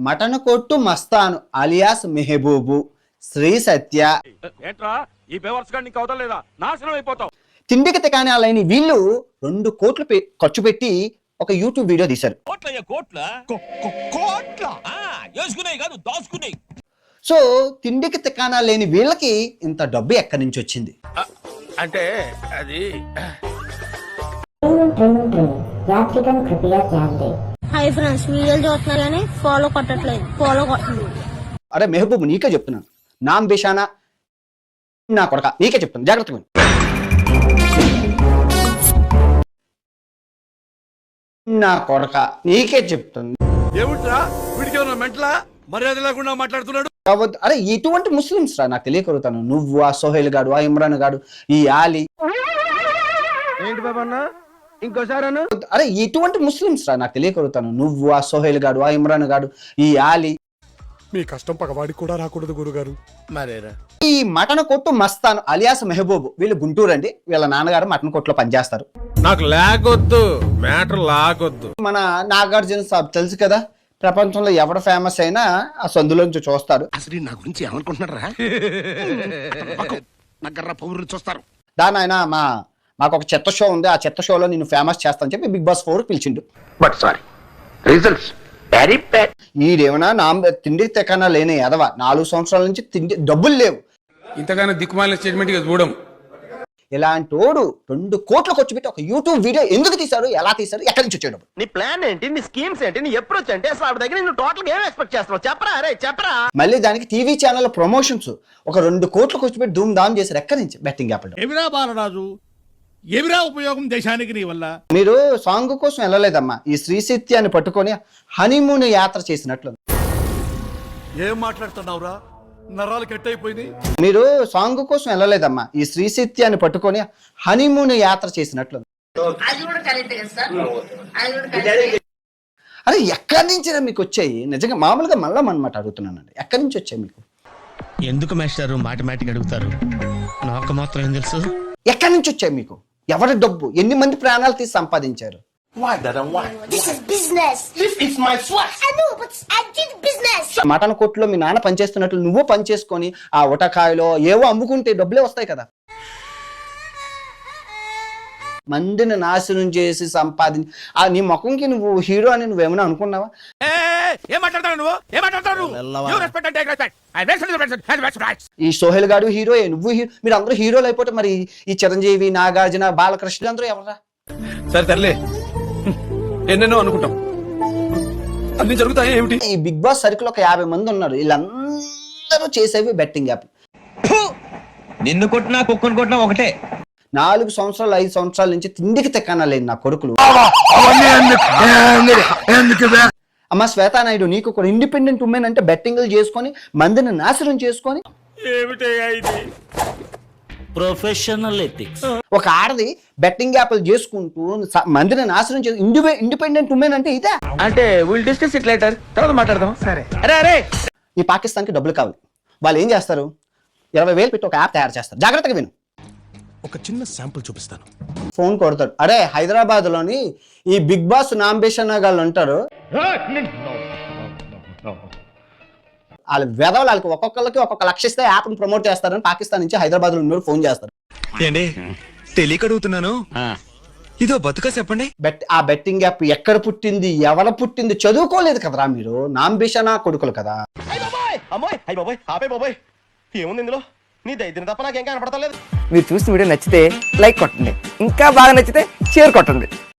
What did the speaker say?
Mutton కొట్టు Mastan alias Mehboob Shri సత్య తిండికి తికాణాలని వీళ్ళు 2 కోట్లు ఖర్చు పెట్టి ఒక యూట్యూబ్ వీడియో తీశారు. సో తిండికి తికాణాలు లేని వీళ్ళకి ఇంత డబ్బు ఎక్కడి నుంచి వచ్చింది అంటే అది హాయ్ ఫ్రెండ్స్, వీడియోలు చూస్తున్నారు కానీ ఫాలో కొట్టట్లేదు. ఫాలో కొట్టండి. అరే మెహబూబ్ నీకే చెప్తున్నాను, నామ్ బేషానా నా కొడక నీకే చెప్తాను, జాగ్రత్తగా నా కొడక నీకే చెప్తాను. ఏమిట్రా వీడికి మెంటలా మర్యాద లేకుండా మాట్లాడుతున్నాడు. అరే ఇటువంటి ముస్లిమ్స్ రా నాకు తెలియకరుగుతాను. నువ్వు ఆ సోహెల్ గాడు, ఆ ఇమ్రాన్ గాడు, ఈ ఆలీ ఏంటి బాబా అన్న ఇంకోసారి అరే ఇటువంటి ముస్లిమ్స్ రా నాకు తెలియకరుగుతాను. నువ్వు ఆ సోహెల్ గాడు, ఆ ఇమ్రాన్ గాడు, ఈ ఆలీ మీ కష్టం పగవాడికి కూడా రాకూడదు గురుగారు. మరేరా ఈ మటన్ కొట్టు మస్తాను అలియాస్ మెహబూబ్ వీళ్ళు గుంటూరు అండి. వీళ్ళ నాన్నగారు మటన్ కొట్టులో పనిచేస్తారు. నాకు లాగొద్దు, మ్యాటర్ లాగొద్దు. మన నాగార్జున సాబ్ తెలుసు కదా, ప్రపంచంలో ఎవరు ఫేమస్ అయినా ఆ సందులోంచి చూస్తారు. అసలు నా గురించి ఏమనుకుంటున్నారా? నగ్గర్ర పౌరులు చూస్తారు. దాని ఆయన మాకు ఒక చెత్త షో ఉంది, ఆ చెత్త షోలో నేను ఫేమస్ చేస్తాను చెప్పి బిగ్ బాస్ 4 పిలిచిండు. But sorry results very bad. ఈడేమన్నా తిండి తెకన్నా లేని ఎదవ 4 సంవత్సరాల నుంచి తిండి డబ్బులు లేవు. ఇంతగానో దిక్కుమాలిన స్టేట్మెంట్ చూడం. ఇలాంటి వాడు 2 కోట్లు ఖర్చు పెట్టి ఒక యూట్యూబ్ వీడియో ఎందుకు తీశారు, ఎలా తీశారు, ఎక్కడి నుంచి వచ్చాడు? నీ ప్లాన్ ఏంటి, నీ స్కీమ్స్ ఏంటి, నీ అప్రోచ్ ఏంటి, అసలు ఆవిడ దగ్గర నువ్వు టోటల్ ఏం ఎక్స్పెక్ట్ చేస్తున్నావు చెప్పరా? అరే చెప్పరా. మళ్ళీ దానికి టీవీ ఛానల్ ప్రమోషన్స్ ఒక 2 కోట్లు ఖర్చు పెట్టి ధూమ్ ధామ్ చేశారు. ఎక్కడి నుంచి? Betting app. ఎవిరా బాలరాజు, ఎవిరా ఉపయోగం దేశానికి నీ వల్ల? మీరు సాంగ్ కోసం వెళ్ళలేదమ్మా, ఈ శ్రీ సత్యాన్ని పట్టుకొని హనీమూన్ యాత్ర చేసినట్లు. ఏం మాట్లాడుతున్నావురా? నరాలు కట్ అయిపోయింది. మీరు సాంగ్ కోసం వెళ్ళలేదమ్మా, ఈ శ్రీ సత్యాన్ని పట్టుకొని హనీమూన్ యాత్ర చేసినట్లు. అరే ఎక్కడి నుంచి మీకు వచ్చాయి? నిజంగా మామూలుగా మళ్ళా అనమాట అడుగుతున్నానండి, ఎక్కడి నుంచి వచ్చాయి మీకు? ఎందుకు మాస్టారు మాటిమాటికి అడుగుతారు? నాకు మాత్రం ఏం తెలుసు. ఎక్కడి నుంచి వచ్చాయి మీకు? ఎవరి డబ్బు? ఎన్ని మంది ప్రాణాలు తీసి సంపాదించారు? మటన్ కొట్టులో మీ నాన్న పనిచేస్తున్నట్లు నువ్వు పనిచేసుకొని ఆ ఉటకాయలో ఏవో అమ్ముకుంటే డబ్బులే వస్తాయి కదా. మందిని నాశనం చేసి సంపాదించి నీ ముఖంకి నువ్వు హీరో అని నువ్వేమైనా అనుకున్నావా? ఈ సోహెల్ గాడు హీరో, నువ్వు హీరో, మీరు అందరూ హీరోలు అయిపోతే మరి ఈ చిరంజీవి, నాగార్జున, బాలకృష్ణ అందరూ ఎవరా? సరే తరలే, ఎన్నెన్నో అనుకుంటాం, అన్ని జరుగుతాయి ఏమిటి? ఈ బిగ్ బాస్ సర్కిల్ ఒక 50 మంది ఉన్నారు. వీళ్ళందరూ చేసేవి బెట్టింగ్ యాప్. నిన్ను కొట్టినా కుక్కను కొట్టినా ఒకటే. 4 సంవత్సరాలు 5 సంవత్సరాల నుంచి తిండికి తెక్కనలేదు నా కొడుకులు. అమ్మ శ్వేతానాయుడు, నీకు ఒక ఇండిపెండెంట్ ఉమెన్ అంటే బెట్టింగ్లు చేసుకొని మందిని నాశనం చేసుకొని ప్రొఫెషనల్ ఎథిక్స్. ఒక ఆడది బెట్టింగ్ యాప్లు చేసుకుంటూ మందిని నాశనం చేసి ఇండిపెండెంట్ ఉమెన్ అంటే ఇదే. అంటే విల్ డిస్కస్ ఇట్ లేటర్, తర్వాత మాట్లాడదాం. సరే. అరే అరే ఈ పాకిస్తాన్కి డబ్బులు కావాలి. వాళ్ళు ఏం చేస్తారు? 20,000 పెట్టి ఒక యాప్ తయారు చేస్తారు. జాగ్రత్తగా విను. ఒక చిన్న శాంపుల్ చూపిస్తాను. ఫోన్ కొడతాడు. అరే హైదరాబాద్ లోని ఈ బిగ్ బాస్ నాంబేషన్ గాళ్ళు ఉంటారు, వాళ్ళ వెధవలు వాళ్ళకి ఒక్కొక్కరికి ఒక్కొక్క లక్ష ఇస్తే యాప్ ప్రమోట్ చేస్తారని పాకిస్తాన్ నుంచి హైదరాబాద్ లో ఉన్న ఫోన్ చేస్తారు. ఏంటి తెలియక అడుగుతున్నాను, ఇదో బతుక చెప్పండి. ఆ బెట్టింగ్ యాప్ ఎక్కడ పుట్టింది, ఎవరు పుట్టింది చదువుకోలేదు కదరా మీరు. నాంబేషనా కొడుకులు కదా. ఏముంది ఇందులో? నీ దైద్యం తప్ప నాకేం కనపడతలేదు. మీరు చూసిన వీడియో నచ్చితే లైక్ కొట్టండి, ఇంకా బాగా నచ్చితే షేర్ కొట్టండి.